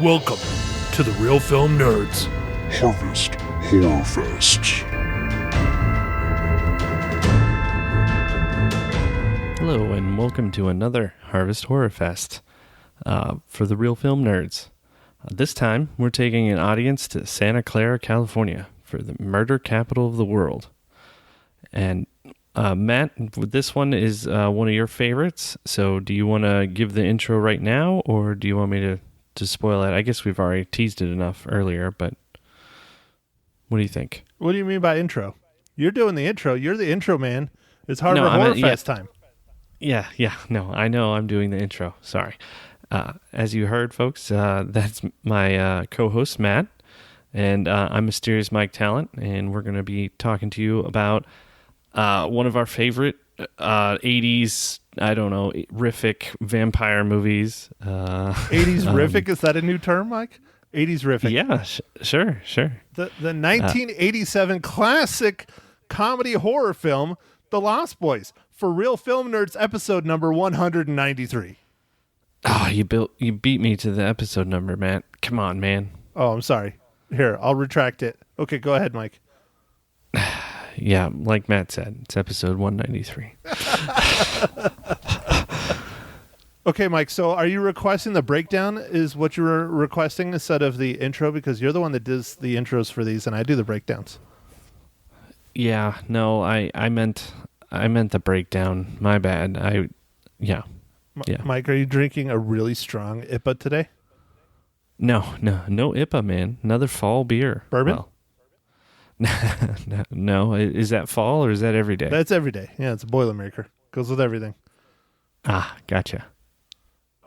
Welcome to the Real Film Nerds Harvest Horror Fest. Hello, and welcome to another Harvest Horror Fest for the Real Film Nerds. This time, we're taking an audience to Santa Clara, California for the murder capital of the world. And Matt, this one is one of your favorites, so do you want to give the intro right now, or do you want me to spoil it? I guess we've already teased it enough earlier, but what do you think? What do you mean by intro? You're doing the intro. You're the intro man. It's Harvest Horror Fest time. Yeah. No, I know I'm doing the intro. Sorry. As you heard, folks, that's my co-host, Matt, and I'm Mysterious Mike Talent, and we're going to be talking to you about one of our favorite 80s, rific vampire movies. 80s rific? Is that a new term, Mike? 80s rific. Yeah, sure. The 1987 classic comedy horror film, The Lost Boys, for Real Film Nerds, episode number 193. Oh, you beat me to the episode number, Matt. Come on, man. Oh, I'm sorry. Here, I'll retract it. Okay, go ahead, Mike. Yeah, like Matt said, it's episode 193. Okay, Mike, so are you requesting the breakdown is what you were requesting instead of the intro? Because you're the one that does the intros for these, and I do the breakdowns. Yeah, no, I meant the breakdown. My bad. Yeah. Mike, are you drinking a really strong IPA today? No IPA, man. Another fall beer. Bourbon? Well, no. Is that fall or is that every day? That's every day. Yeah, it's a Boilermaker. Goes with everything. Ah, gotcha.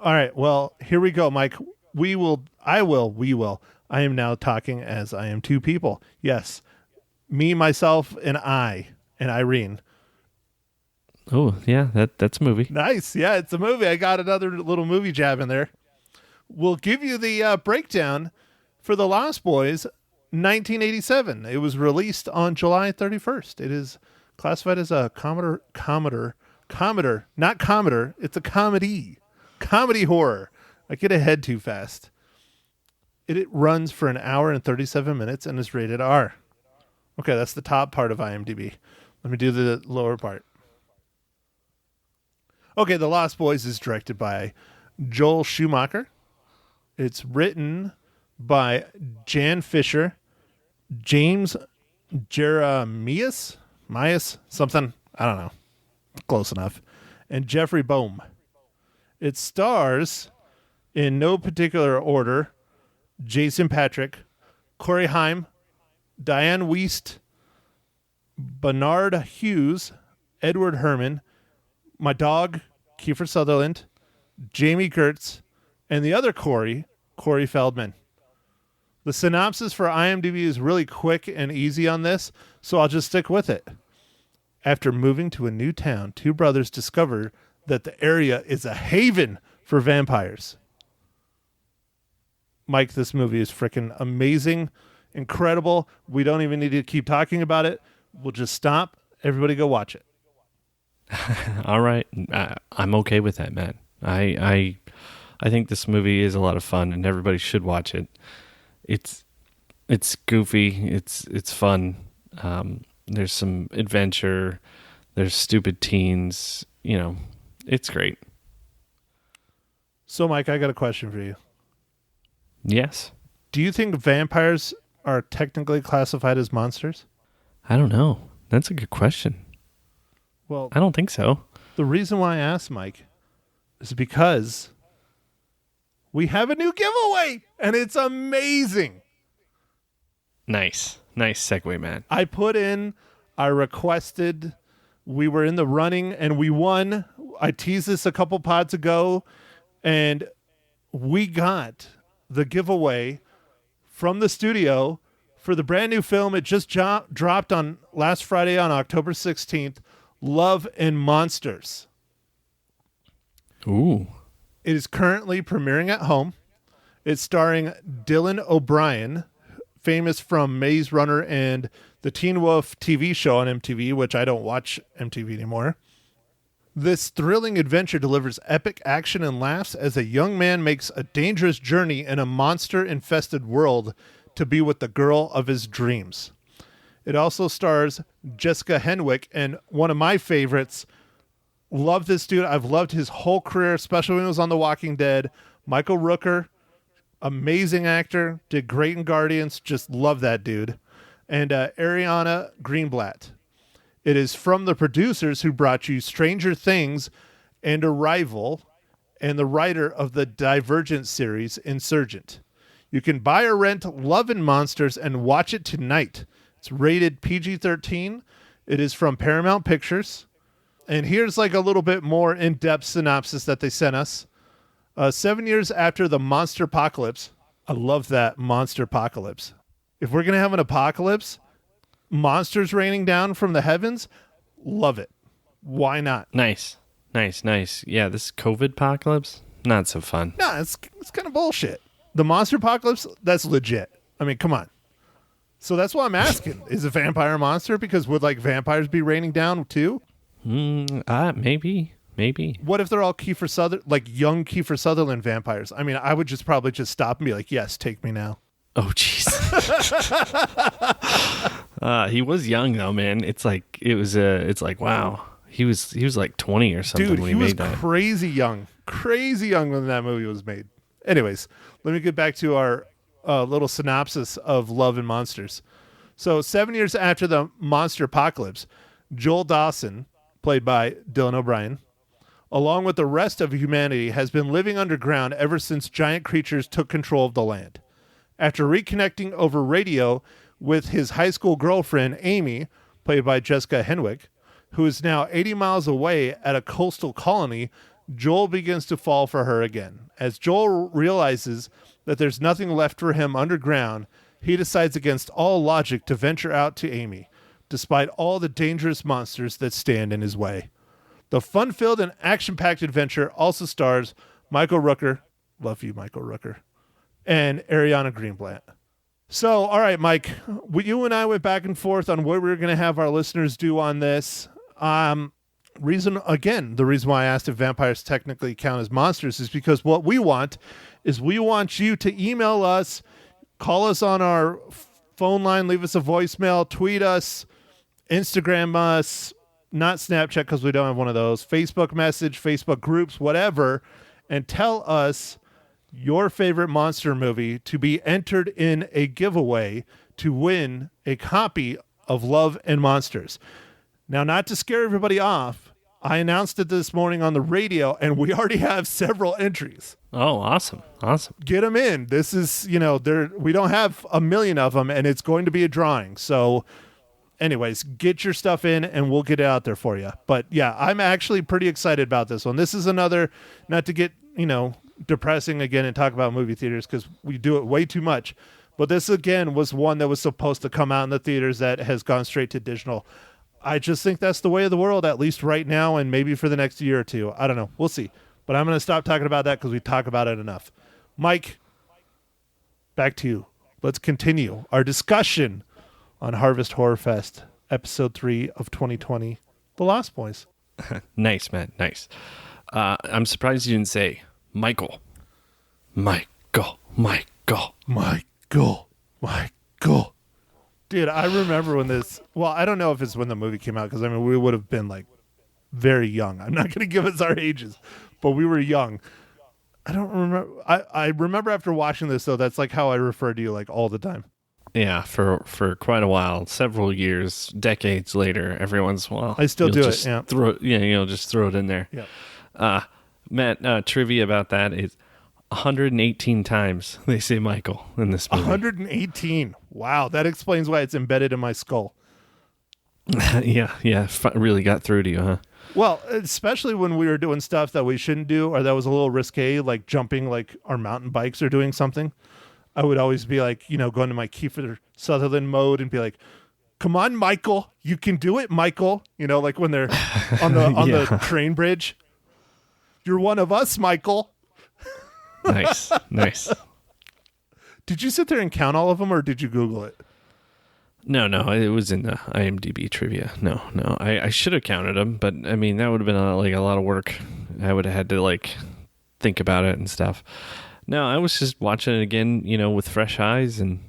All right. Well, here we go, Mike. We will. I am now talking as I am two people. Yes. Me, myself, and Irene. Oh, yeah, that's a movie. Nice. Yeah, it's a movie. I got another little movie jab in there. We'll give you the breakdown for The Lost Boys, 1987. It was released on July 31st. It is classified as a Commodore, not Commodore. It's a comedy horror. I get ahead too fast. It runs for an hour and 37 minutes and is rated R. Okay, that's the top part of IMDb. Let me do the lower part. Okay, The Lost Boys is directed by Joel Schumacher. It's written by Jan Fisher, James Jeremias, something, I don't know, close enough, and Jeffrey Boehm. It stars, in no particular order, Jason Patric, Corey Haim, Diane Wiest, Bernard Hughes, Edward Herman, my dog, Kiefer Sutherland, Jamie Gertz, and the other Corey Feldman. The synopsis for IMDb is really quick and easy on this, so I'll just stick with it. After moving to a new town, two brothers discover that the area is a haven for vampires. Mike, this movie is freaking amazing, incredible. We don't even need to keep talking about it. We'll just stop. Everybody go watch it. All right. I'm okay with that, Matt. I think this movie is a lot of fun and everybody should watch it. It's goofy. It's fun. There's some adventure. There's stupid teens. It's great. So, Mike, I got a question for you. Yes. Do you think vampires are technically classified as monsters? I don't know. That's a good question. Well, I don't think so. The reason why I asked, Mike, is because we have a new giveaway, and it's amazing. Nice segue, man. I requested, we were in the running, and we won. I teased this a couple pods ago, and we got the giveaway from the studio for the brand new film. It just dropped on last Friday on October 16th, Love and Monsters. Ooh. It is currently premiering at home. It's starring Dylan O'Brien, famous from Maze Runner and the Teen Wolf TV show on MTV, which I don't watch MTV anymore. This thrilling adventure delivers epic action and laughs as a young man makes a dangerous journey in a monster-infested world to be with the girl of his dreams. It also stars Jessica Henwick, and one of my favorites. Love this dude. I've loved his whole career, especially when he was on The Walking Dead. Michael Rooker, amazing actor, did great in Guardians. Just love that dude. And Ariana Greenblatt. It is from the producers who brought you Stranger Things and Arrival, and the writer of the Divergent series, Insurgent. You can buy or rent Love and Monsters and watch it tonight. It's rated PG-13. It is from Paramount Pictures. And here's like a little bit more in-depth synopsis that they sent us. 7 years after the monster apocalypse. I love that, monster apocalypse. If we're going to have an apocalypse, monsters raining down from the heavens, love it. Why not? Nice. Yeah, this COVID apocalypse, not so fun. No, it's kind of bullshit. The monster apocalypse, that's legit. I mean, come on. So that's why I'm asking. Is a vampire a monster? Because would like vampires be raining down too? Maybe. What if they're all Kiefer Sutherland, like young Kiefer Sutherland vampires? I mean, I would just probably just stop and be like, yes, take me now. Oh, jeez. He was young though, man. It's like wow. He was like 20 or something. Dude, when he was made that. crazy young when that movie was made. Anyways, let me get back to our little synopsis of Love and Monsters. So 7 years after the monster apocalypse, Joel Dawson, played by Dylan O'Brien, along with the rest of humanity, has been living underground ever since giant creatures took control of the land. After reconnecting over radio with his high school girlfriend, Amy, played by Jessica Henwick, who is now 80 miles away at a coastal colony, Joel begins to fall for her again. As Joel realizes that there's nothing left for him underground, he decides against all logic to venture out to Amy, despite all the dangerous monsters that stand in his way. The fun-filled and action-packed adventure also stars Michael Rooker, love you, Michael Rooker, and Ariana Greenblatt. So, all right, Mike, you and I went back and forth on what we were going to have our listeners do on this. The reason why I asked if vampires technically count as monsters is because what we want is we want you to email us, call us on our phone line, leave us a voicemail, tweet us, Instagram us, not Snapchat because we don't have one of those, Facebook message, Facebook groups, whatever, and tell us your favorite monster movie to be entered in a giveaway to win a copy of Love and Monsters. Now, not to scare everybody off, I announced it this morning on the radio, and we already have several entries. Oh, awesome. Get them in. This is, we don't have a million of them, and it's going to be a drawing. So anyways, get your stuff in, and we'll get it out there for you. But yeah, I'm actually pretty excited about this one. This is another, not to get, depressing again and talk about movie theaters because we do it way too much. But this, again, was one that was supposed to come out in the theaters that has gone straight to digital. I just think that's the way of the world, at least right now, and maybe for the next year or two. I don't know. We'll see. But I'm going to stop talking about that because we talk about it enough. Mike, back to you. Let's continue our discussion on Harvest Horror Fest, Episode 3 of 2020, The Lost Boys. Nice, man. Nice. I'm surprised you didn't say Michael. Dude, I remember when I don't know if it's when the movie came out, because, we would have been, very young. I'm not going to give us our ages, but we were young. I don't remember. I remember after watching this, though, that's, how I refer to you, all the time. Yeah, for quite a while, several years, decades later, every once in a while. I still do it, yeah. Just throw it in there. Yeah. Matt, trivia about that is 118 times they say Michael in this movie. 118. Wow, that explains why it's embedded in my skull. Yeah, really got through to you, huh? Well, especially when we were doing stuff that we shouldn't do or that was a little risque, like jumping our mountain bikes or doing something. I would always be going to my Kiefer Sutherland mode and be like, come on, Michael, you can do it, Michael. When they're on the train bridge. You're one of us, Michael. Nice. Nice. Did you sit there and count all of them, or did you Google it? No, it was in the IMDb trivia. No, I should have counted them, but I mean that would have been like a lot of work. I would have had to like think about it and stuff. No, I was just watching it again, with fresh eyes, and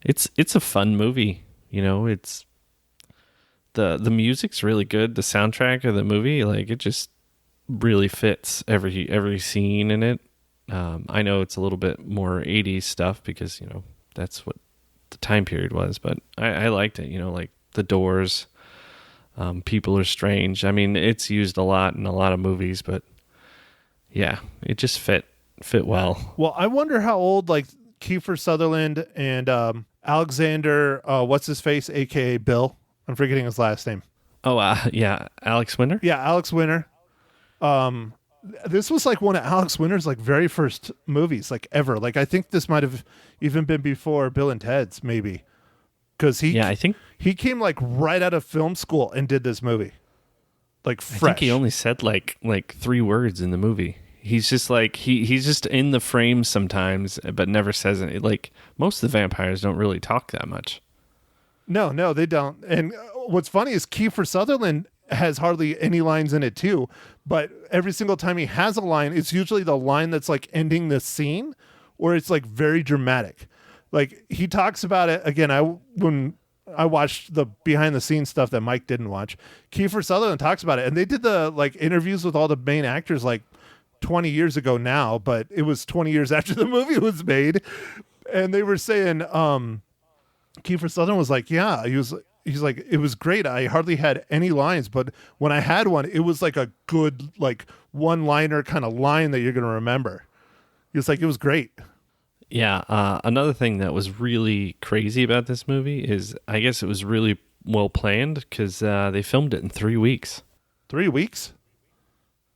it's a fun movie. It's the music's really good. The soundtrack of the movie, like, it just really fits every scene in it. I know it's a little bit more 80s stuff because that's what the time period was, but I liked it. Like The Doors, People Are Strange. I mean, it's used a lot in a lot of movies, but yeah, it just fit well. Well, I wonder how old like Kiefer Sutherland and Alexander, what's his face, aka Bill. I'm forgetting his last name. Oh, yeah, Alex Winter. Yeah, Alex Winter. This was like one of Alex Winter's like very first movies like ever. Like I think this might have even been before Bill and Ted's, maybe, because I think he came like right out of film school and did this movie, like fresh. I think he only said like 3 words in the movie. He's just like he's just in the frame sometimes, but never says it. Like most of the vampires don't really talk that much. No, they don't. And what's funny is Kiefer Sutherland has hardly any lines in it too, but every single time he has a line, it's usually the line that's like ending the scene, or it's like very dramatic. Like he talks about it again. When I watched the behind the scenes stuff that Mike didn't watch, Kiefer Sutherland talks about it, and they did the like interviews with all the main actors like 20 years ago now, but it was 20 years after the movie was made, and they were saying Kiefer Sutherland was like, yeah, he's like, it was great. I hardly had any lines, but when I had one, it was like a good, like one-liner kind of line that you're going to remember. He was like, it was great. Yeah. Another thing that was really crazy about this movie is I guess it was really well planned because they filmed it in 3 weeks. 3 weeks?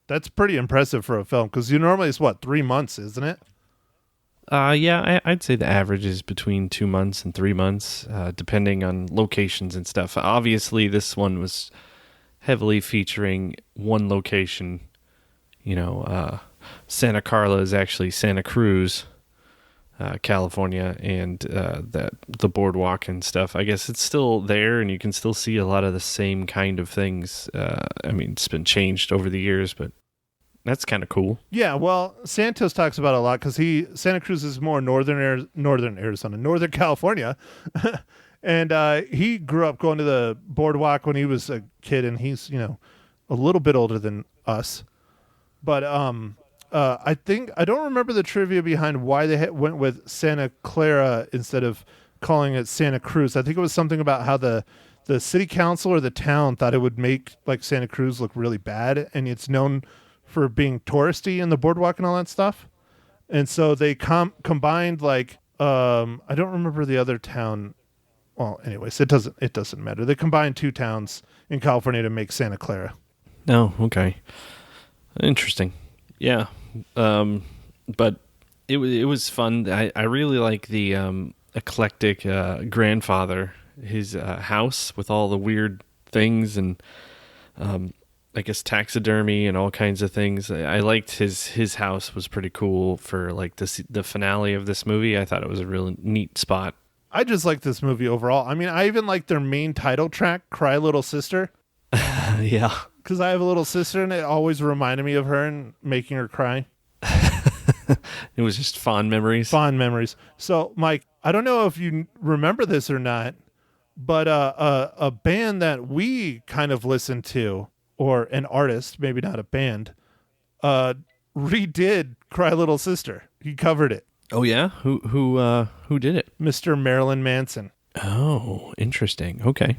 That's pretty impressive for a film because you normally it's 3 months, isn't it? Yeah, I'd say the average is between 2 months and 3 months, depending on locations and stuff. Obviously, this one was heavily featuring one location. Santa Carla is actually Santa Cruz, California, and the boardwalk and stuff. I guess it's still there, and you can still see a lot of the same kind of things. I mean, it's been changed over the years, but that's kind of cool. Yeah, well, Santos talks about it a lot because Santa Cruz is more northern Arizona, Northern California, and he grew up going to the boardwalk when he was a kid, and he's a little bit older than us. But I think I don't remember the trivia behind why they went with Santa Clara instead of calling it Santa Cruz. I think it was something about how the city council or the town thought it would make like Santa Cruz look really bad, and it's known for being touristy in the boardwalk and all that stuff. And so they combined like I don't remember the other town. Well, anyways, it doesn't matter. They combined 2 towns in California to make Santa Clara. Oh, okay. Interesting. Yeah. But it was fun. I really like the eclectic grandfather, his house with all the weird things and I guess taxidermy and all kinds of things. I liked his house was pretty cool for like the finale of this movie. I thought it was a really neat spot. I just like this movie overall. I mean, I even like their main title track, Cry Little Sister. Yeah. Because I have a little sister and it always reminded me of her and making her cry. It was just fond memories. Fond memories. So, Mike, I don't know if you remember this or not, but a band that we kind of listened to, or an artist, maybe not a band, redid Cry Little Sister. He covered it. Oh yeah? Who did it? Mr. Marilyn Manson. Oh, interesting. Okay.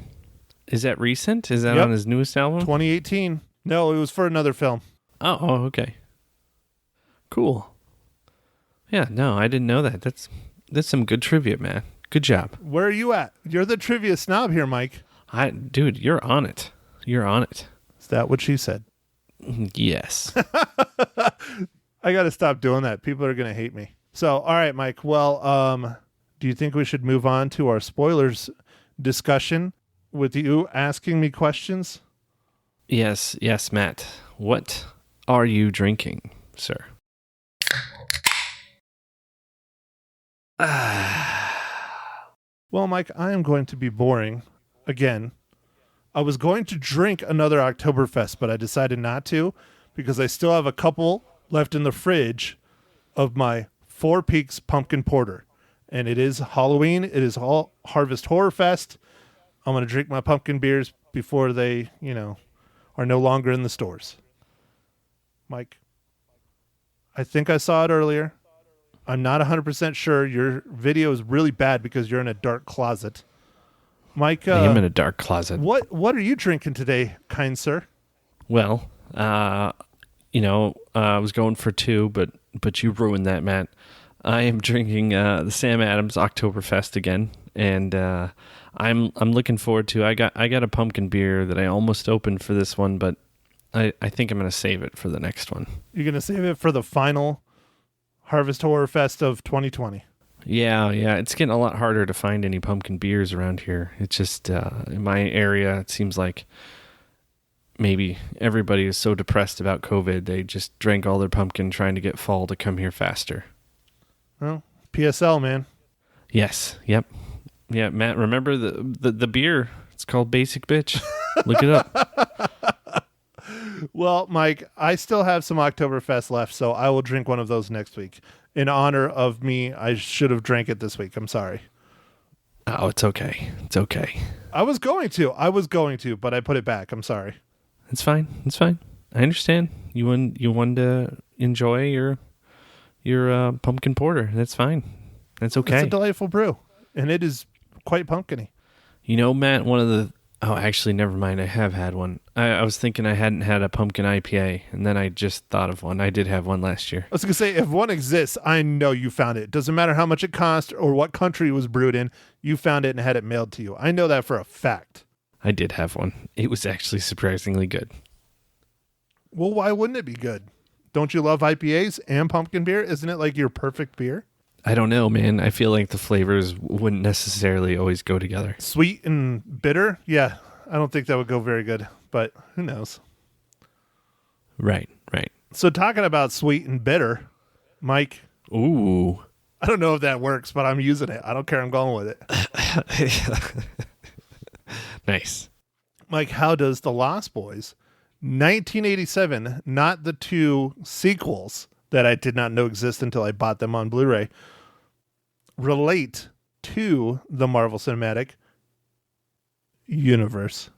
Is that recent? Is that Yep. on his newest album? 2018. No, it was for another film. Oh, okay. Cool. Yeah, no, I didn't know that. That's some good trivia, man. Good job. Where are you at? You're the trivia snob here, Mike. Dude, you're on it. You're on it. Is that what she said? Yes. I got to stop doing that. People are going to hate me. So, all right, Mike. Well, do you think we should move on to our spoilers discussion with you asking me questions? Yes, Matt. What are you drinking, sir? Well, Mike, I am going to be boring again. I was going to drink another Oktoberfest, but I decided not to because I still have a couple left in the fridge of my Four Peaks Pumpkin Porter. And it is Halloween. It is Harvest Horror Fest. I'm going to drink my pumpkin beers before they, are no longer in the stores. Mike, I think I saw it earlier. I'm not 100% sure. Your video is really bad because you're in a dark closet. Mike, I am in a dark closet. What are you drinking today, kind sir? Well, I was going for two, but you ruined that, Matt. I am drinking the Sam Adams Oktoberfest again, and I'm looking forward to. I got a pumpkin beer that I almost opened for this one, but I think I'm going to save it for the next one. You're going to save it for the final Harvest Horror Fest of 2020. Yeah, it's getting a lot harder to find any pumpkin beers around here. It's just in my area, it seems like maybe everybody is so depressed about COVID, they just drank all their pumpkin trying to get fall to come here faster. Well, PSL, man. Yes, yep. Yeah, Matt, remember the beer? It's called Basic Bitch. Look it up. Well, Mike, I still have some Oktoberfest left, so I will drink one of those next week. In honor of me, I should have drank it this week. I'm sorry. Oh, it's okay. It's okay. I was going to, but I put it back. I'm sorry. It's fine. I understand. You wanted to enjoy your pumpkin porter. That's fine. That's okay. It's a delightful brew, and it is quite pumpkin-y. Matt, actually, never mind. I have had one. I was thinking I hadn't had a pumpkin IPA, and then I just thought of one. I did have one last year. I was going to say, if one exists, I know you found it. Doesn't matter how much it cost or what country it was brewed in, you found it and had it mailed to you. I know that for a fact. I did have one. It was actually surprisingly good. Well, why wouldn't it be good? Don't you love IPAs and pumpkin beer? Isn't it like your perfect beer? I don't know, man. I feel like the flavors wouldn't necessarily always go together. Sweet and bitter? Yeah, I don't think that would go very good, but who knows? Right. So talking about sweet and bitter, Mike. Ooh. I don't know if that works, but I'm using it. I don't care. I'm going with it. Nice. Mike, how does The Lost Boys 1987, not the two sequels that I did not know exist until I bought them on Blu-ray, relate to the Marvel Cinematic Universe?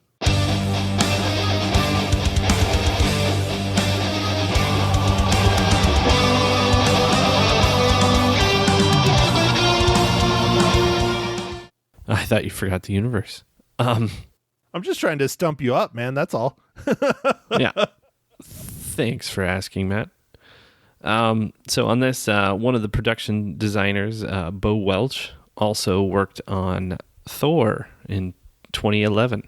I thought you forgot the universe. I'm just trying to stump you up, man. That's all. Yeah. Thanks for asking, Matt. So on this, one of the production designers, Bo Welch, also worked on Thor in 2011.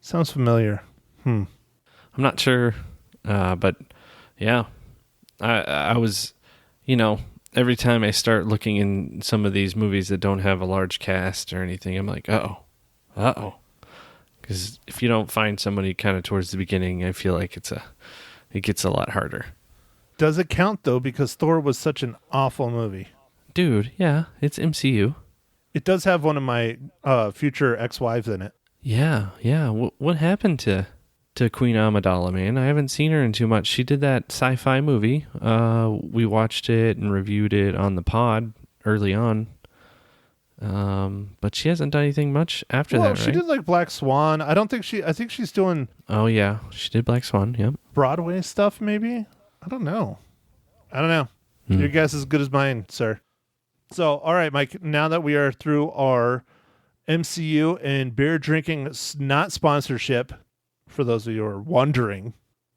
Sounds familiar. I'm not sure, but yeah, I was, every time I start looking in some of these movies that don't have a large cast or anything, I'm like, uh-oh. Because if you don't find somebody kind of towards the beginning, I feel like it gets a lot harder. Does it count, though, because Thor was such an awful movie? Dude, yeah, it's MCU. It does have one of my future ex-wives in it. Yeah. What happened to Queen Amidala, man? I haven't seen her in too much. She did that sci-fi movie. We watched it and reviewed it on the pod early on. But she hasn't done anything much after that, right? She did like Black Swan. I think she's doing... Oh, yeah. She did Black Swan, yep. Broadway stuff, maybe? I don't know. Your guess is as good as mine, sir. So, all right, Mike, now that we are through our MCU and beer drinking, not sponsorship, for those of you who are wondering,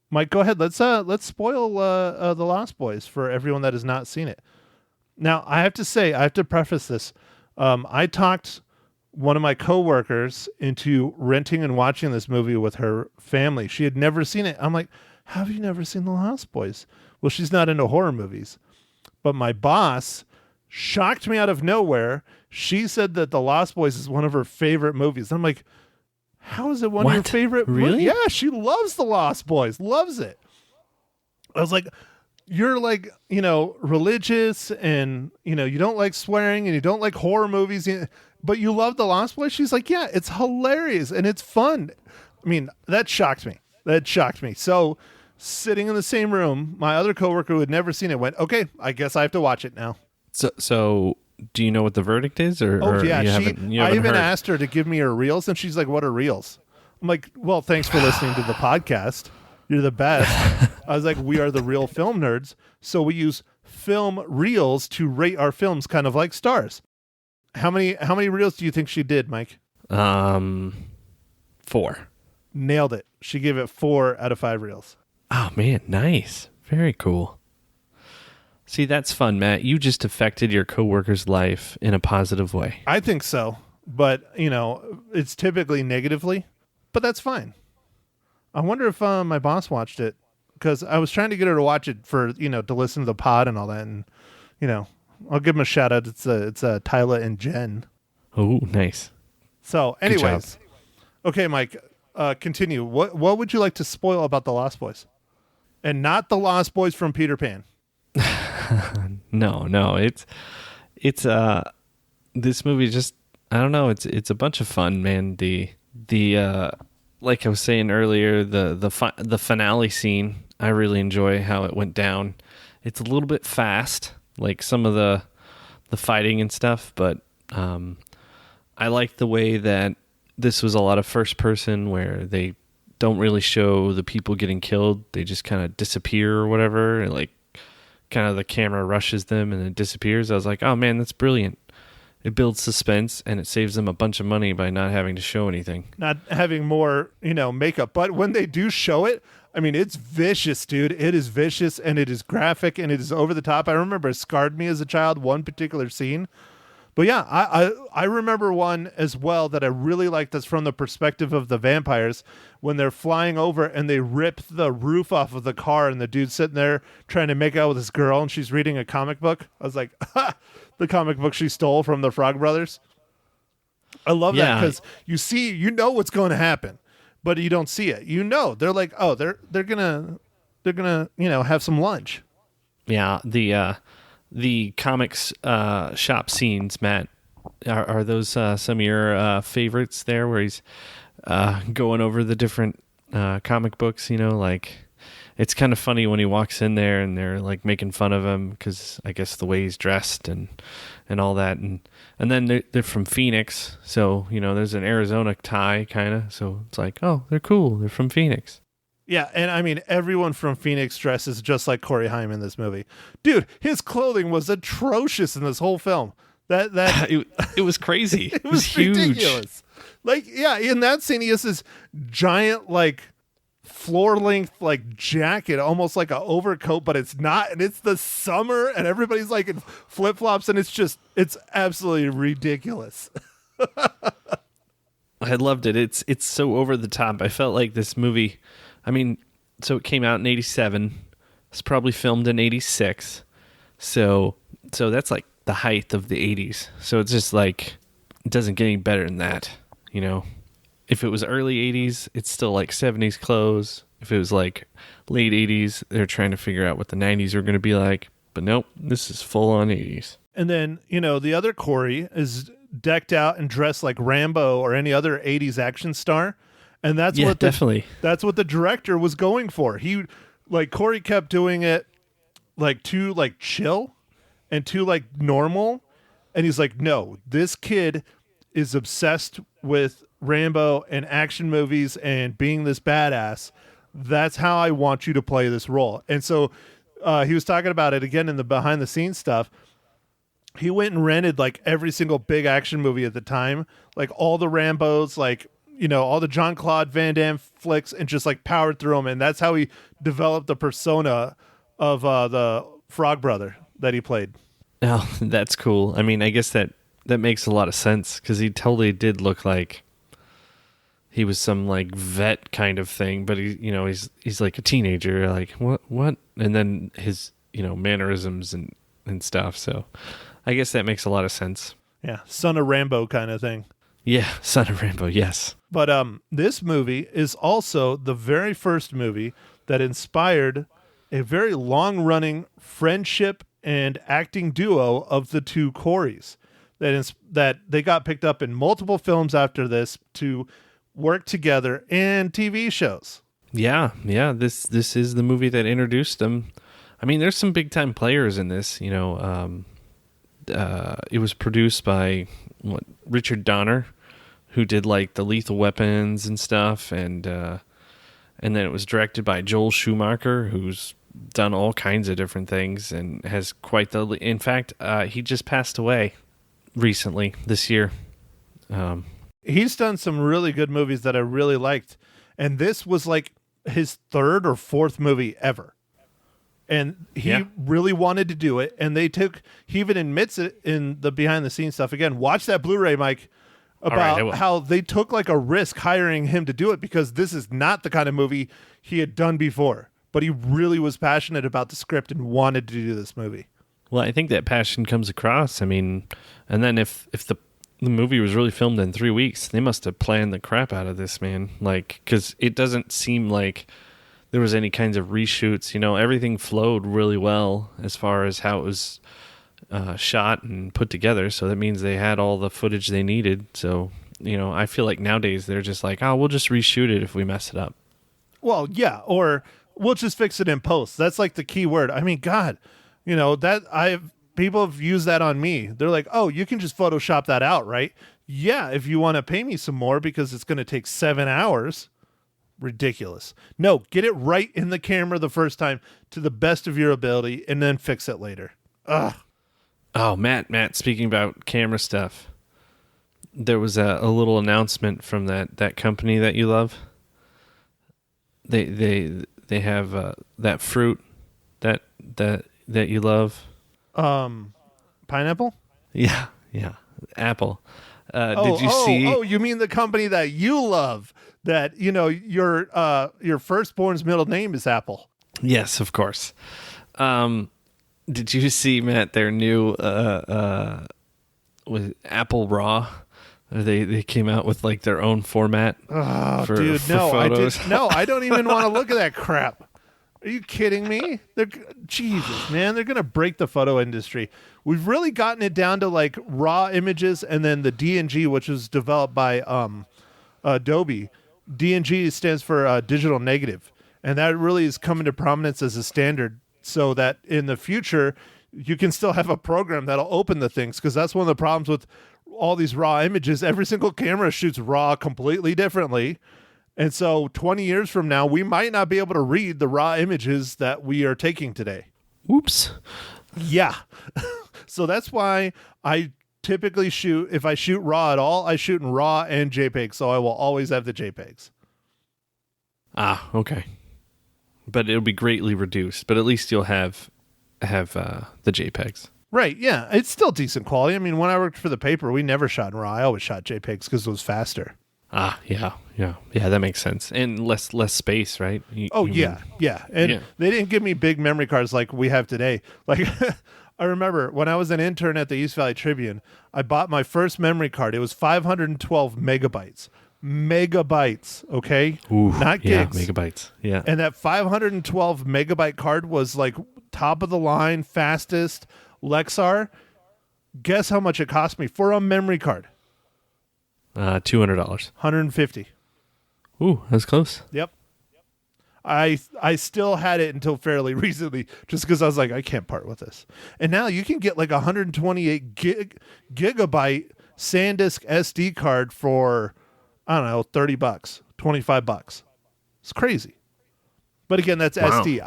Mike, go ahead. Let's spoil The Lost Boys for everyone that has not seen it. Now, I have to preface this. I talked one of my coworkers into renting and watching this movie with her family. She had never seen it. I'm like, have you never seen The Lost Boys? Well, she's not into horror movies. But my boss shocked me out of nowhere. She said that The Lost Boys is one of her favorite movies. I'm like, how is it one of your favorite Really? Yeah, she loves The Lost Boys. Loves it. I was like, you're like, religious and, you don't like swearing and you don't like horror movies. but you love The Lost Boys? She's like, yeah, it's hilarious and it's fun. I mean, that shocked me. So sitting in the same room, my other coworker who had never seen it went, okay, I guess I have to watch it now. So do you know what the verdict is? Or Yeah. you I haven't even heard? asked her to give me her reels, and she's like, what are reels? I'm like, well, thanks for listening to the podcast. You're the best. I was like, we are the Real Film Nerds. So we use film reels to rate our films kind of like stars. How many reels do you think she did, Mike? 4. Nailed it. She gave it 4 out of 5 reels. Oh man, nice. Very cool. See, that's fun, Matt. You just affected your coworker's life in a positive way. I think so. But, it's typically negatively, but that's fine. I wonder if my boss watched it, because I was trying to get her to watch it for, to listen to the pod and all that. And, I'll give them a shout out. It's Tyla and Jen. Oh, nice. So Good job. anyways, okay, Mike, continue. What would you like to spoil about the Lost Boys? And not the Lost Boys from Peter Pan. No. It's this movie just, I don't know, it's a bunch of fun, man. The like I was saying earlier, the finale scene, I really enjoy how it went down. It's a little bit fast, like some of the fighting and stuff, but I like the way that this was a lot of first person, where they don't really show the people getting killed. They just kind of disappear or whatever, and like kind of the camera rushes them and it disappears. I was like, oh man, that's brilliant. It builds suspense and it saves them a bunch of money by not having to show anything. Not having more, makeup. But when they do show it, I mean, it's vicious, dude. It is vicious and it is graphic and it is over the top. I remember it scarred me as a child, one particular scene. But yeah, I remember one as well that I really liked, that's from the perspective of the vampires, when they're flying over and they rip the roof off of the car and the dude's sitting there trying to make out with this girl and she's reading a comic book. I was like, ha! The comic book she stole from the Frog Brothers. I love that, because you know what's going to happen, but you don't see it. They're like, oh, they're gonna have some lunch. Yeah, the comics shop scenes, Matt, are those some of your favorites there, where he's going over the different comic books? Like, it's kind of funny when he walks in there and they're like making fun of him because I guess the way he's dressed and all that, and then they're from Phoenix, so there's an Arizona tie kind of, so it's like, oh, they're cool, they're from Phoenix. Yeah, and I mean, everyone from Phoenix dresses just like Corey Haim in this movie. Dude, his clothing was atrocious in this whole film. That it was crazy. It was huge. ridiculous. Like, yeah, in that scene, he has this giant, like, floor-length, like, jacket, almost like an overcoat, but it's not, and it's the summer, and everybody's, like, in flip-flops, and it's absolutely ridiculous. I loved it. It's so over the top. I felt like this movie, I mean, so it came out in 87. It's probably filmed in 86. So that's like the height of the 80s. So it's just like, it doesn't get any better than that, If it was early 80s, it's still like 70s clothes. If it was like late 80s, they're trying to figure out what the 90s are going to be like. But nope, this is full on 80s. And then, the other Corey is decked out and dressed like Rambo or any other 80s action star. And that's definitely. That's what the director was going for. Corey kept doing it like too like chill and too like normal. And he's like, no, this kid is obsessed with Rambo and action movies and being this badass. That's how I want you to play this role. And so he was talking about it again in the behind the scenes stuff. He went and rented like every single big action movie at the time, like all the Rambos, like, all the Jean-Claude Van Damme flicks, and just like powered through them. And that's how he developed the persona of the Frog Brother that he played. Oh, that's cool. I mean, I guess that makes a lot of sense, because he totally did look like he was some like vet kind of thing, but he's like a teenager, like what? And then his, mannerisms and stuff. So I guess that makes a lot of sense. Yeah. Son of Rambo kind of thing. Yeah. Son of Rambo. Yes. But this movie is also the very first movie that inspired a very long running friendship and acting duo of the two Coreys. that they got picked up in multiple films after this to work together and TV shows. Yeah. This is the movie that introduced them. I mean, there's some big time players in this. You know, it was produced by Richard Donner, who did like the Lethal Weapons and stuff, and then it was directed by Joel Schumacher, who's done all kinds of different things and has quite the. In fact, he just passed away recently this year. He's done some really good movies that I really liked, and this was like his third or fourth movie ever. And he really wanted to do it, and he even admits it in the behind the scenes stuff. Again, watch that Blu-ray, Mike, about how they took like a risk hiring him to do it, because this is not the kind of movie he had done before. But he really was passionate about the script and wanted to do this movie. Well, I think that passion comes across. I mean, and then if the movie was really filmed in 3 weeks, they must have planned the crap out of this, man. Like, because it doesn't seem like there was any kinds of reshoots. You know, everything flowed really well as far as how it was shot and put together. So that means they had all the footage they needed. So, you know, I feel like nowadays they're just like, oh, we'll just reshoot it if we mess it up. Well, yeah, or we'll just fix it in post. That's like the key word. I mean, God, you know, people have used that on me. They're like, oh, you can just Photoshop that out, right? Yeah, if you want to pay me some more because it's going to take 7 hours. Ridiculous. No, get it right in the camera the first time to the best of your ability and then fix it later. Ugh. Oh, Matt, speaking about camera stuff, there was a little announcement from that company that you love. They have that fruit that you love. Pineapple? Yeah. Apple. Did you see? Oh, you mean the company that you love? That, you know, your firstborn's middle name is Apple. Yes, of course. Did you see, Matt, their new with Apple Raw? They came out with like their own format. Oh, for photos. I don't even want to look at that crap. Are you kidding me? Jesus, man, they're gonna break the photo industry. We've really gotten it down to like raw images, and then the DNG, which was developed by Adobe. DNG stands for digital negative, and that really is coming to prominence as a standard, so that in the future you can still have a program that'll open the things, because that's one of the problems with all these raw images. Every single camera shoots raw completely differently. And so 20 years from now, we might not be able to read the raw images that we are taking today. Oops. Yeah. So that's why I typically shoot, if I shoot raw at all, I shoot in raw and JPEG. So I will always have the JPEGs. Ah, okay. But it'll be greatly reduced, but at least you'll have the JPEGs. Right, yeah. It's still decent quality. I mean, when I worked for the paper, we never shot in RAW. I always shot JPEGs because it was faster. Ah, yeah. That makes sense, and less space, right? Yeah. And they didn't give me big memory cards like we have today. Like, I remember when I was an intern at the East Valley Tribune, I bought my first memory card. It was 512 megabytes. Okay, Ooh, not gigs. Yeah, megabytes. Yeah, and that 512 megabyte card was like top of the line, fastest Lexar. Guess how much it cost me for a memory card? $200. $150. Ooh, that's close. Yep. I still had it until fairly recently, just because I was like, I can't part with this. And now you can get like 128 gigabyte SanDisk SD card for, I don't know, $30, $25. It's crazy. But again, that's wow. SD.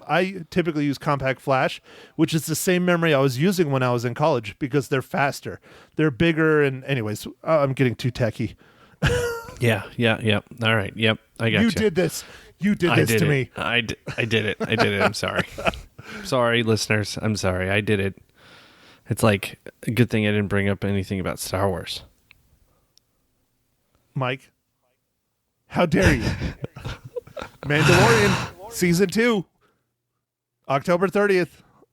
I typically use compact flash, which is the same memory I was using when I was in college, because they're faster. They're bigger. And anyways, I'm getting too techie. Yeah. All right. Yep. I got you. You did this. You did this to me. I did it. I'm sorry. Sorry, listeners. I'm sorry. I did it. It's like a good thing I didn't bring up anything about Star Wars. Mike, how dare you? Mandalorian season 2, October 30th.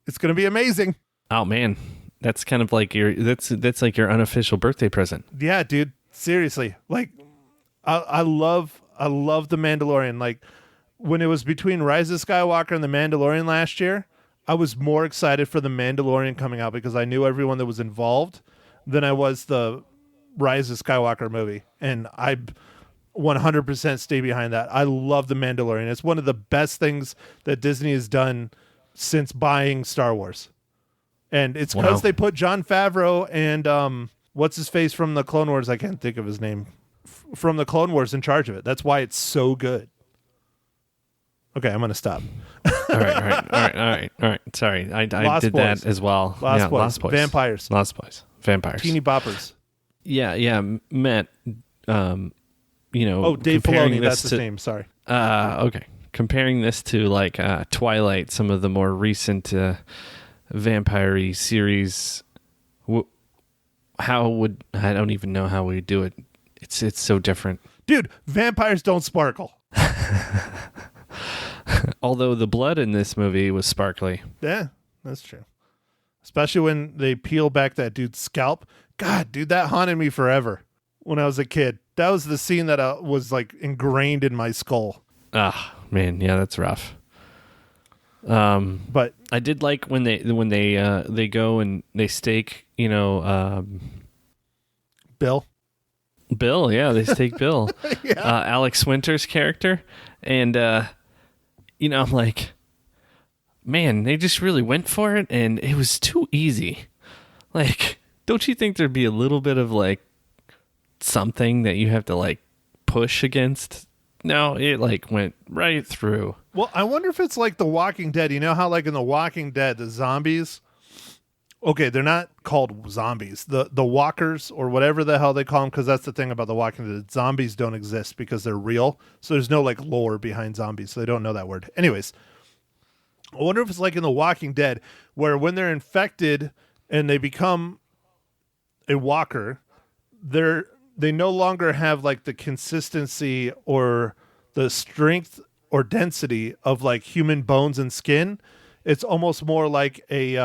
It's going to be amazing. Oh man, that's kind of like that's like your unofficial birthday present. Yeah, dude. Seriously, like I love the Mandalorian. Like when it was between Rise of Skywalker and the Mandalorian last year, I was more excited for the Mandalorian coming out because I knew everyone that was involved. than I was the Rise of Skywalker movie, and I 100% stay behind that. I love The Mandalorian. It's one of the best things that Disney has done since buying Star Wars. And it's because they put Jon Favreau and what's his face from the Clone Wars? I can't think of his name. From the Clone Wars in charge of it. That's why it's so good. Okay, I'm going to stop. All right. Sorry, I did Boys. that as well. Lost Boys. Vampires. Lost Boys. Vampires. Teeny boppers. Yeah, Matt. Dave Filoni. That's his name. Sorry. Okay. Comparing this to like Twilight, some of the more recent vampire-y series, how would I don't even know how we do it. It's so different. Dude, vampires don't sparkle. Although the blood in this movie was sparkly. Yeah, that's true. Especially when they peel back that dude's scalp. God, dude, that haunted me forever when I was a kid. That was the scene that was like ingrained in my skull. Ah, man, yeah, that's rough. But I did like when they go and they stake, Bill, yeah, they stake Bill. Yeah. Alex Winter's character. And, I'm like, man, they just really went for it, and it was too easy. Like, don't you think there'd be a little bit of, like, something that you have to, like, push against? No, it, like, went right through. Well, I wonder if it's like The Walking Dead. You know how, like, in The Walking Dead, the zombies... Okay, they're not called zombies. The walkers, or whatever the hell they call them, because that's the thing about The Walking Dead. Zombies don't exist because they're real. So there's no like lore behind zombies. So they don't know that word. Anyways, I wonder if it's like in The Walking Dead, where when they're infected and they become a walker, they no longer have like the consistency or the strength or density of like human bones and skin. It's almost more like a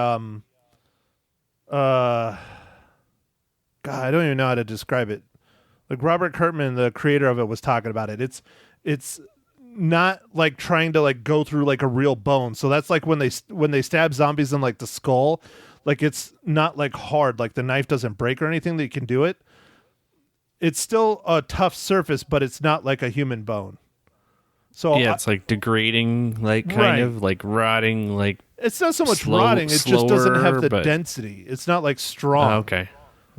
God, I don't even know how to describe it. Like Robert Kirkman, the creator of it, was talking about it. It's not like trying to like go through like a real bone. So that's like when they stab zombies in like the skull, like it's not like hard, like the knife doesn't break or anything that you can do it. It's still a tough surface, but it's not like a human bone. So yeah, it's like degrading, like kind of like rotting, like it's not so much rotting. It just doesn't have the density. It's not like strong.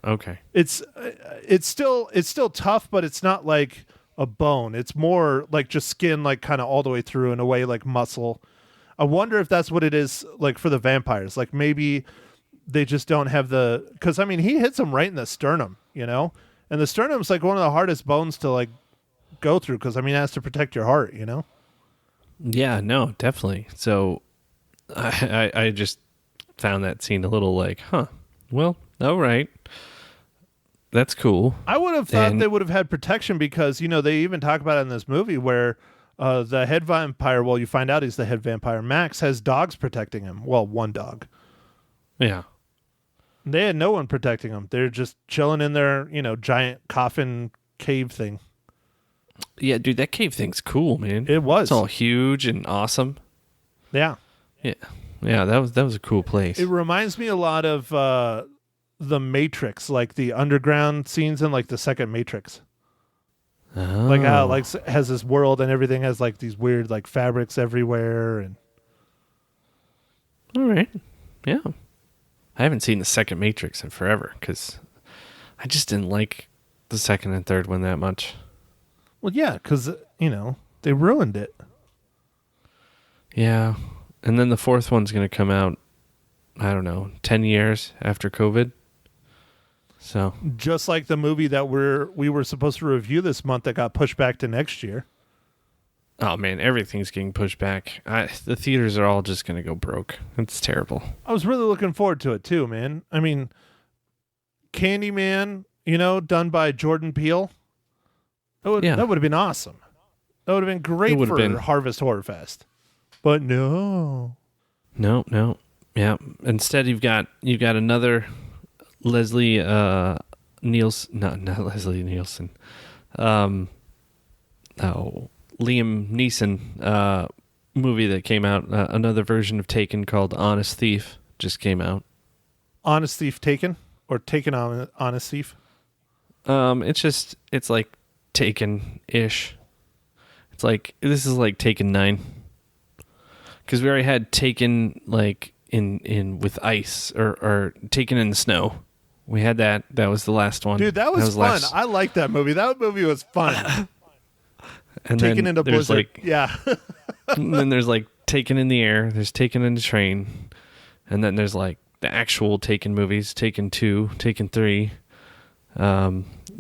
Okay. It's still tough, but it's not like a bone. It's more like just skin, like kind of all the way through in a way, like muscle. I wonder if that's what it is like for the vampires. Like maybe they just don't have because I mean he hits them right in the sternum, and the sternum's like one of the hardest bones to like go through because I mean it has to protect your heart, Yeah, no, definitely. So I just found that scene a little like, well, all right. That's cool. I would have thought they would have had protection because, they even talk about it in this movie where the head vampire, well, you find out he's the head vampire, Max, has dogs protecting him. Well, one dog. Yeah. They had no one protecting him. They're just chilling in their, giant coffin cave thing. Yeah, dude, that cave thing's cool, man. It was. It's all huge and awesome. Yeah. Yeah, that was a cool place. It reminds me a lot of the Matrix, like the underground scenes in like the second Matrix. Oh. Like how like has this world and everything has like these weird like fabrics everywhere and all right. Yeah. I haven't seen the second Matrix in forever because I just didn't like the second and third one that much. Well, yeah, because, they ruined it. Yeah. And then the fourth one's going to come out, I don't know, 10 years after COVID. So just like the movie that we were supposed to review this month that got pushed back to next year. Oh, man, everything's getting pushed back. The theaters are all just going to go broke. It's terrible. I was really looking forward to it, too, man. I mean, Candyman, done by Jordan Peele. That would have been awesome. That would have been great for Harvest Horror Fest. But no. No. Yeah. Instead, you've got another Leslie Nielsen. Not Leslie Nielsen. Liam Neeson movie that came out. Another version of Taken called Honest Thief just came out. Honest Thief Taken? or Taken on a Thief? It's like Taken-ish. It's like, this is like Taken 9. Because we already had Taken like in with ice or Taken in the snow. We had that. That was the last one. Dude, that was fun. I liked that movie. That movie was fun. And Taken then into there's Blizzard. like, Yeah. and then there's like Taken in the Air. There's Taken in the Train. And then there's like the actual Taken movies. Taken 2, Taken 3.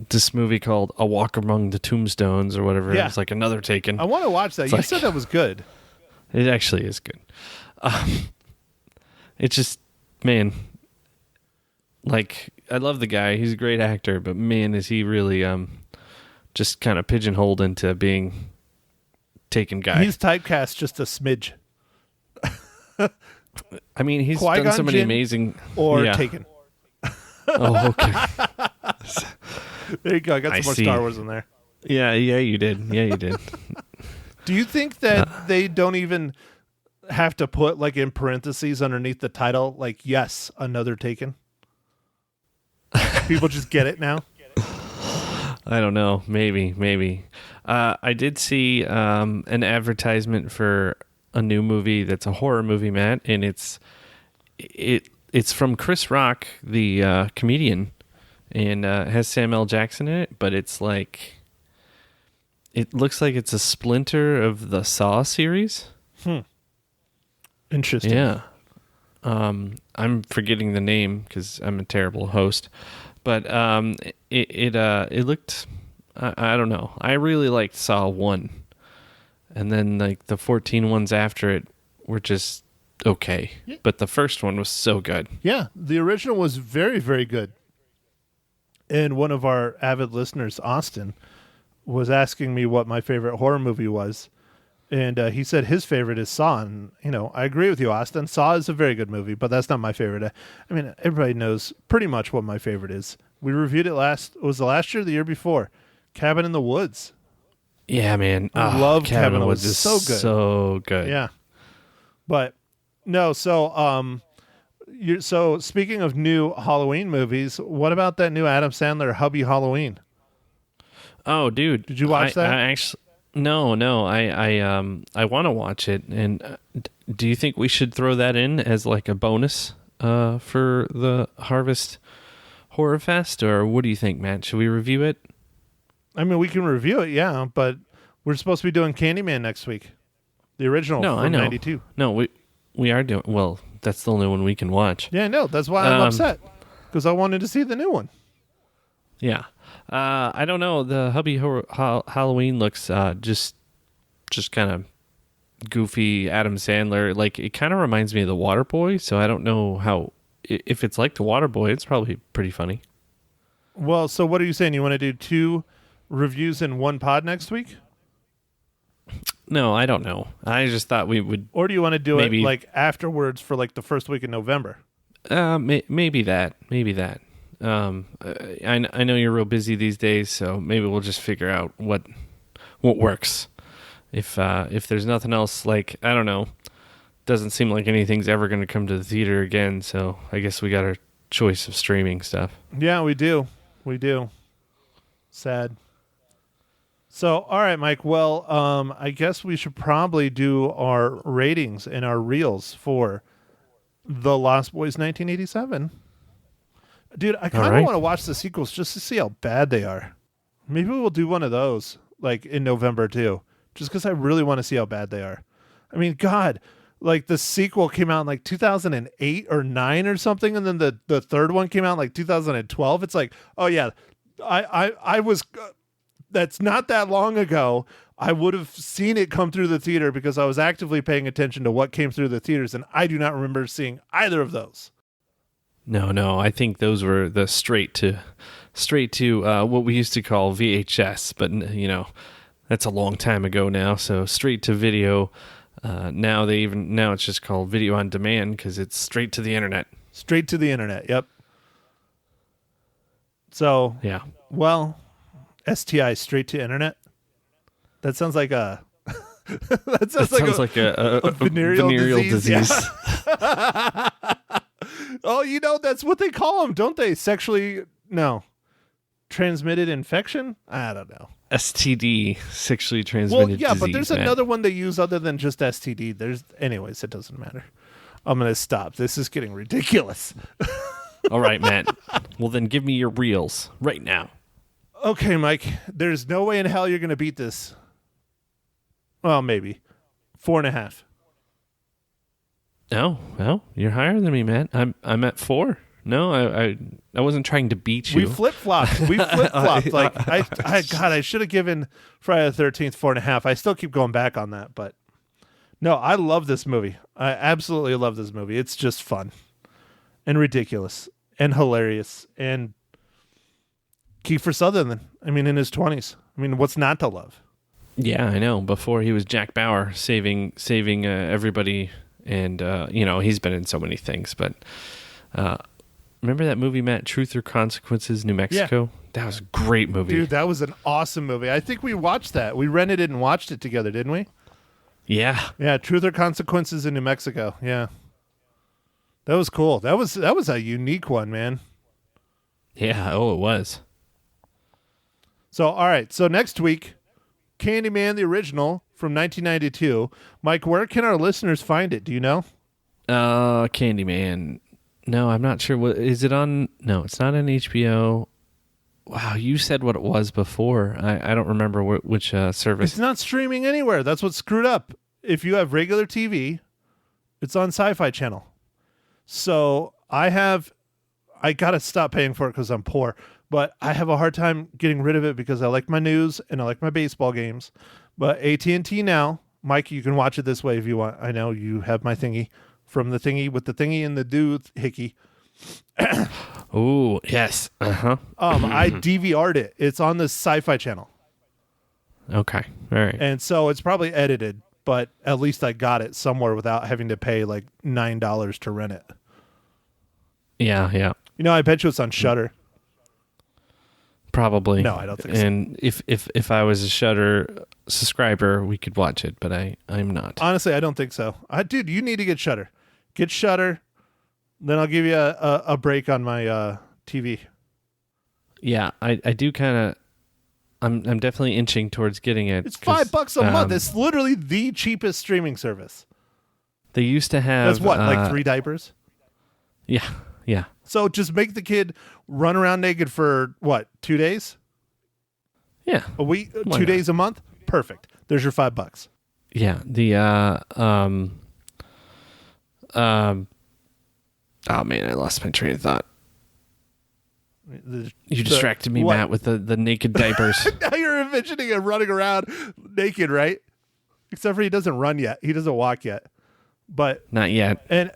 This movie called A Walk Among the Tombstones or whatever. Yeah. It's like another Taken. I want to watch that. It's You like- said that was good. It actually is good. It's just, man, like, I love the guy. He's a great actor, but man, is he really just kind of pigeonholed into being Taken guy. He's typecast just a smidge. I mean, he's Qui-Gon done so many Jinn amazing... Or Yeah. Taken. Oh, okay. There you go. I got I some more see. Star Wars in there. Yeah, you did. Yeah, you did. Do you think that they don't even have to put like in parentheses underneath the title, like, yes, another Taken? People just get it now. I don't know. Maybe. I did see an advertisement for a new movie that's a horror movie, Matt, and it's from Chris Rock, the comedian, and has Samuel L. Jackson in it, but it's like, it looks like it's a splinter of the Saw series. Interesting. Yeah. I'm forgetting the name because I'm a terrible host, but it looked, I don't know. I really liked Saw 1, and then like the 14 ones after it were just okay, but the first one was so good. Yeah, the original was very, very good. And one of our avid listeners, Austin, was asking me what my favorite horror movie was. And he said his favorite is Saw. And, I agree with you, Austin. Saw is a very good movie, but that's not my favorite. I mean, everybody knows pretty much what my favorite is. We reviewed it was the last year or the year before? Cabin in the Woods. Yeah, man. I love Cabin in the Woods. Woods. Is So good. So good. Yeah. But, no, so... So speaking of new Halloween movies, what about that new Adam Sandler Hubby Halloween? Oh, dude. Did you watch that? I actually, no. I want to watch it. And do you think we should throw that in as like a bonus for the Harvest Horror Fest? Or what do you think, Matt? Should we review it? I mean, we can review it, yeah, but we're supposed to be doing Candyman next week. The original No, from I know. 92. No, we are doing, well, that's the only one we can watch. Yeah, I know. That's why I'm upset. Because I wanted to see the new one. Yeah. I don't know. The Hubby Halloween looks just kind of goofy Adam Sandler. Like, it kind of reminds me of The Waterboy, so I don't know how... If it's like The Waterboy, it's probably pretty funny. Well, so what are you saying? You want to do 2 reviews in one pod next week? No, I don't know. I just thought we would... Or do you want to do Maybe. it like afterwards for like the first week in November? Maybe that. I know you're real busy these days, so maybe we'll just figure out what works. If there's nothing else, like, I don't know, doesn't seem like anything's ever going to come to the theater again, so I guess we got our choice of streaming stuff. Yeah, we do. Sad. So, all right, Mike. Well, I guess we should probably do our ratings and our reels for The Lost Boys 1987. Dude, I kind of right. want to watch the sequels just to see how bad they are. Maybe we'll do one of those, like, in November, too. Just because I really want to see how bad they are. I mean, God, like, the sequel came out in, like, 2008 or 9 or something, and then the third one came out in, like, 2012. It's like, oh, yeah, I was... that's not that long ago. I would have seen it come through the theater because I was actively paying attention to what came through the theaters, and I do not remember seeing either of those. No, I think those were the straight to what we used to call VHS, but that's a long time ago now. So straight to video. Now it's just called video on demand because it's straight to the internet. Straight to the internet. Yep. So Yeah. well, STI, straight to internet. That sounds like a. That sounds like a a venereal disease. disease. Oh, that's what they call them, don't they? Transmitted infection? I don't know. STD, sexually transmitted disease. But there's Matt. another one they use other than just STD. Anyways, it doesn't matter. I'm going to stop. This is getting ridiculous. All right, Matt. Well, then give me your reels right now. Okay, Mike. There's no way in hell you're going to beat this. Well, maybe. 4.5. No, well, you're higher than me, Matt. I'm at 4. No, I wasn't trying to beat you. We flip-flopped. I should have given Friday the 13th 4.5. I still keep going back on that, but no, I love this movie. I absolutely love this movie. It's just fun and ridiculous and hilarious. And Kiefer Sutherland, in his 20s. What's not to love? Yeah, I know. Before he was Jack Bauer saving everybody, and he's been in so many things. But remember that movie, Matt, Truth or Consequences, New Mexico? Yeah. That was a great movie. Dude, that was an awesome movie. I think we watched that. We rented it and watched it together, didn't we? Yeah. Yeah, Truth or Consequences in New Mexico. Yeah. That was cool. That was a unique one, man. Yeah, it was. So, all right. So next week, Candyman, the original from 1992. Mike, where can our listeners find it? Do you know? Candyman. No, I'm not sure. What is it on? No, it's not on HBO. Wow, you said what it was before. I don't remember which service. It's not streaming anywhere. That's what's screwed up. If you have regular TV, it's on Sci-Fi Channel. So I got to stop paying for it because I'm poor. But I have a hard time getting rid of it because I like my news and I like my baseball games. But AT&T now, Mike, you can watch it this way if you want. I know you have my thingy from the thingy with the thingy and the dude hickey. Oh, yes. Uh-huh. I DVR'd it. It's on the Sci-Fi Channel. Okay. All right. And so it's probably edited, but at least I got it somewhere without having to pay like $9 to rent it. Yeah. I bet you it's on Shudder. Probably. No, I don't think so. And if I was a Shudder subscriber, we could watch it, but I'm not. Honestly, I don't think so. Dude, you need to get Shudder. Get Shudder. Then I'll give you a break on my TV. Yeah, I do kind of. I'm definitely inching towards getting it. It's $5 a month. It's literally the cheapest streaming service. They used to have. That's what, like 3 diapers? Yeah. So just make the kid run around naked for what, 2 days? Yeah. A week, 2 days a month? Perfect. There's your $5. Yeah. Oh man, I lost my train of thought. You distracted me, Matt, with the naked diapers. Now you're envisioning him running around naked, right? Except for he doesn't run yet. He doesn't walk yet. But not yet. And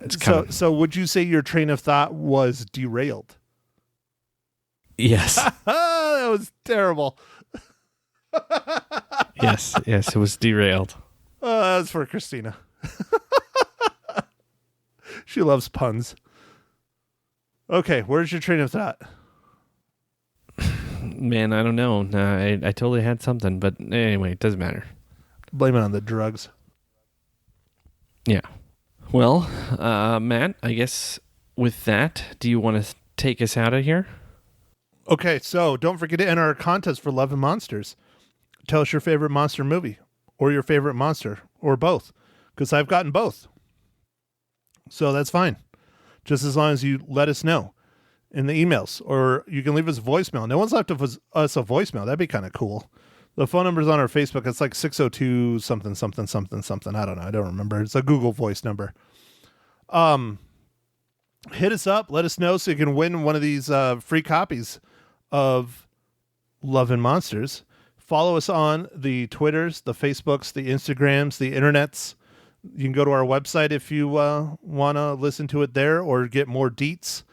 so would you say your train of thought was derailed? Yes. That was terrible. Yes, it was derailed. That was for Christina. She loves puns. Okay, where's your train of thought? Man, I don't know. I totally had something, but anyway, it doesn't matter. Blame it on the drugs. Yeah. Well, Matt, I guess with that, do you want to take us out of here? Okay, so don't forget to enter our contest for Love and Monsters. Tell us your favorite monster movie or your favorite monster or both, because I've gotten both. So that's fine. Just as long as you let us know in the emails, or you can leave us a voicemail. No one's left us a voicemail. That'd be kind of cool. The phone number's on our Facebook. It's like 602 something, something, something, something. I don't know. I don't remember. It's a Google Voice number. Hit us up. Let us know so you can win one of these free copies of Love and Monsters. Follow us on the Twitters, the Facebooks, the Instagrams, the Internets. You can go to our website if you want to listen to it there or get more deets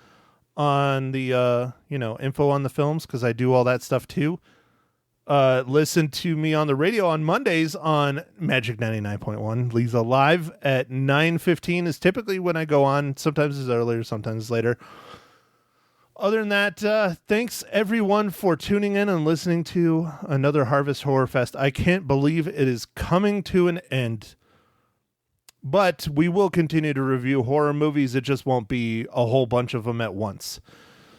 on the info on the films, because I do all that stuff too. Listen to me on the radio on Mondays on Magic 99.1. Lisa Live at 9:15 is typically when I go on. Sometimes it's earlier, sometimes it's later. Other than that, thanks everyone for tuning in and listening to another Harvest Horror Fest. I can't believe it is coming to an end. But we will continue to review horror movies. It just won't be a whole bunch of them at once.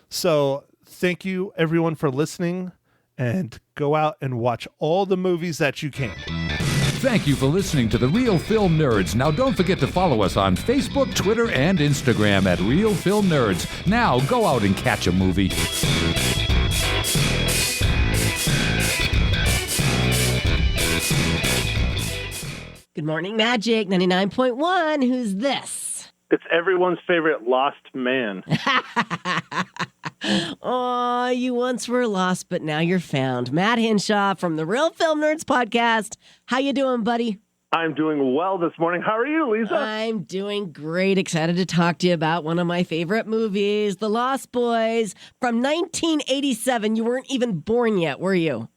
So thank you, everyone, for listening. And go out and watch all the movies that you can. Thank you for listening to The Real Film Nerds. Now, don't forget to follow us on Facebook, Twitter, and Instagram at Real Film Nerds. Now, go out and catch a movie. Good morning, Magic 99.1. Who's this? It's everyone's favorite lost man. Oh, you once were lost, but now you're found. Matt Hinshaw from the Real Film Nerds podcast. How you doing, buddy? I'm doing well this morning. How are you, Lisa? I'm doing great. Excited to talk to you about one of my favorite movies, The Lost Boys from 1987. You weren't even born yet, were you?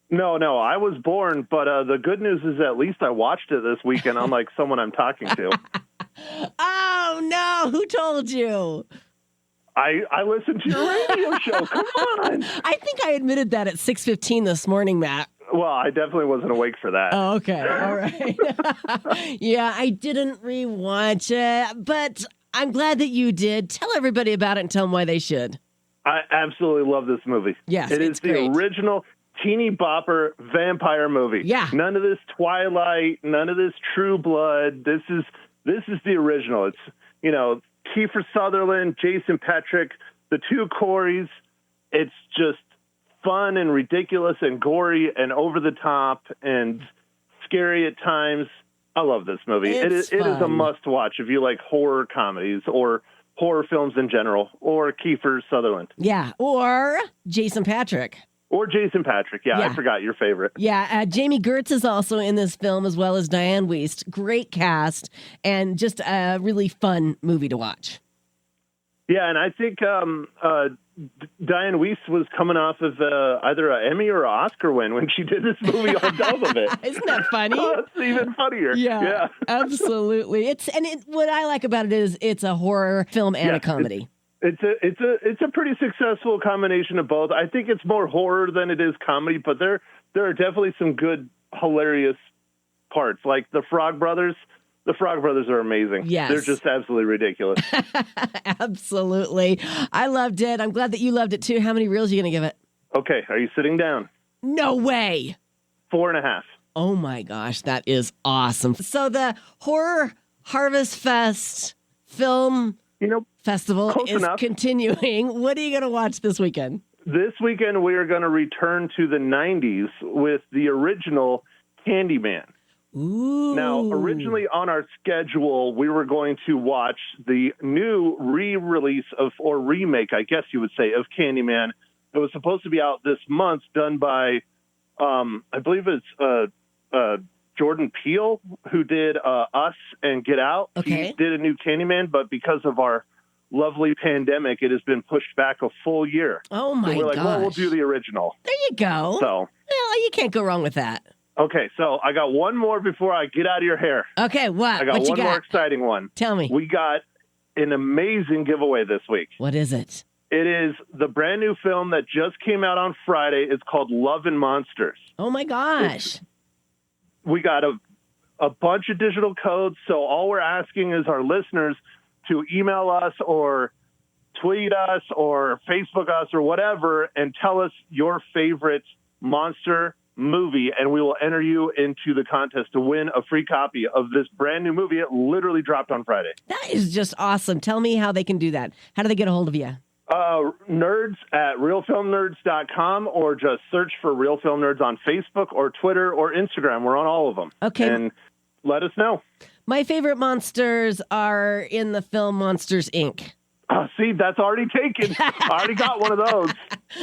No, I was born, but the good news is at least I watched it this weekend, unlike someone I'm talking to. Oh, no. Who told you? I listened to your radio show. Come on. I think I admitted that at 6:15 this morning, Matt. Well, I definitely wasn't awake for that. Oh, okay. All right. Yeah, I didn't rewatch it, but I'm glad that you did. Tell everybody about it and tell them why they should. I absolutely love this movie. Yes, it is it's the great. Original teeny bopper vampire movie. Yeah. None of this Twilight, none of this True Blood. This is the original. It's, Kiefer Sutherland, Jason Patric, the two Coreys. It's just fun and ridiculous and gory and over the top and scary at times. I love this movie. It is a must watch if you like horror comedies or horror films in general, or Kiefer Sutherland. Yeah, or Jason Patric. Or Jason Patric. Yeah, I forgot your favorite. Yeah, Jamie Gertz is also in this film, as well as Diane Wiest. Great cast, and just a really fun movie to watch. Yeah, and I think Diane Wiest was coming off of either an Emmy or an Oscar win when she did this movie on top of it. Isn't that funny? Oh, it's even funnier. Yeah. Absolutely. What I like about it is it's a horror film and a comedy. It's a pretty successful combination of both. I think it's more horror than it is comedy, but there are definitely some good, hilarious parts. Like the Frog Brothers. The Frog Brothers are amazing. Yes. They're just absolutely ridiculous. Absolutely. I loved it. I'm glad that you loved it too. How many reels are you going to give it? Okay, are you sitting down? No way. 4.5. Oh my gosh, that is awesome. So the Horror Harvest Fest film festival is continuing. What are you going to watch this weekend? This weekend, we are going to return to the 90s with the original Candyman. Ooh. Now, originally on our schedule, we were going to watch the new re-release or remake, I guess you would say, of Candyman. It was supposed to be out this month, done by, I believe it's Jordan Peele, who did Us and Get Out. Okay. He did a new Candyman, but because of our lovely pandemic, it has been pushed back a full year. Oh, my gosh. So we're like, well, we'll do the original. There you go. So, well, you can't go wrong with that. Okay, so I got one more before I get out of your hair. Okay, what? I got what one you got? more exciting one. Tell me. We got an amazing giveaway this week. What is it? It is the brand new film that just came out on Friday. It's called Love and Monsters. Oh, my gosh. We got a bunch of digital codes, so all we're asking is our listeners to email us or tweet us or Facebook us or whatever and tell us your favorite monster movie, and we will enter you into the contest to win a free copy of this brand new movie. It literally dropped on Friday. That is just awesome. Tell me how they can do that. How do they get a hold of you? Nerds at realfilmnerds.com, or just search for Real Film Nerds on Facebook or Twitter or Instagram. We're on all of them. Okay. And let us know. My favorite monsters are in the film Monsters, Inc. See, that's already taken. I already got one of those,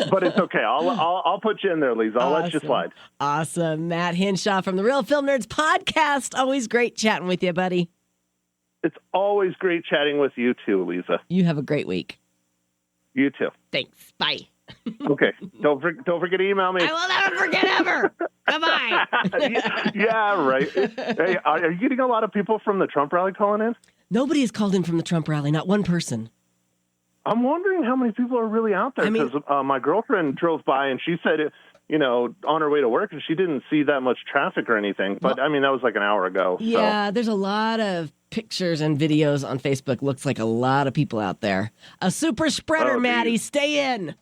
but it's okay. I'll put you in there, Lisa. I'll let you slide. Awesome. Matt Hinshaw from the Real Film Nerds podcast. Always great chatting with you, buddy. It's always great chatting with you too, Lisa. You have a great week. You too. Thanks. Bye. Okay. Don't forget to email me. I will never forget ever. Bye-bye. Yeah, right. Hey, are you getting a lot of people from the Trump rally calling in? Nobody has called in from the Trump rally. Not one person. I'm wondering how many people are really out there, because my girlfriend drove by and she said on her way to work, and she didn't see that much traffic or anything. But, that was like an hour ago. Yeah, There's a lot of pictures and videos on Facebook. Looks like a lot of people out there. A super spreader, Maddie. Stay in.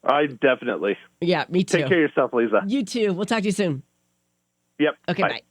I definitely. Yeah, me too. Take care of yourself, Lisa. You too. We'll talk to you soon. Yep. Okay, bye.